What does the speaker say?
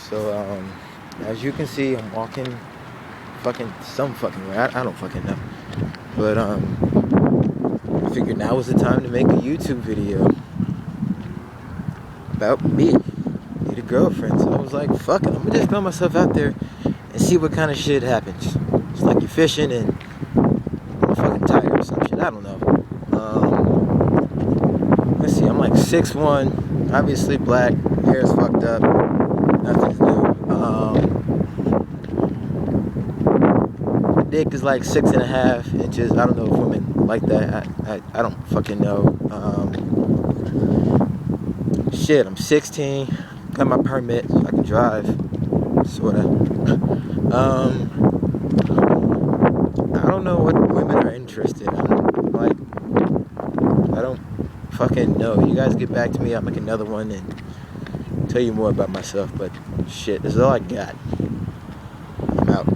So, as you can see, I'm walking some fucking way. I don't fucking know. But, I figured now was the time to make a YouTube video about me. Need a girlfriend. So I was like, fuck it. I'm gonna just throw myself out there and see what kind of shit happens. It's like you're fishing and I'm fucking tired or some shit. I don't know. Let's see. I'm like 6'1", obviously black, hair is fucked up, nothing to do. My dick is like 6.5 inches. I don't know if women like that. I don't fucking know. Shit, I'm 16. Got my permit so I can drive, sorta. I don't know what women are interested in. Like, I don't fucking know. You guys get back to me. I'll make another one and tell you more about myself. But shit, this is all I got. I'm out.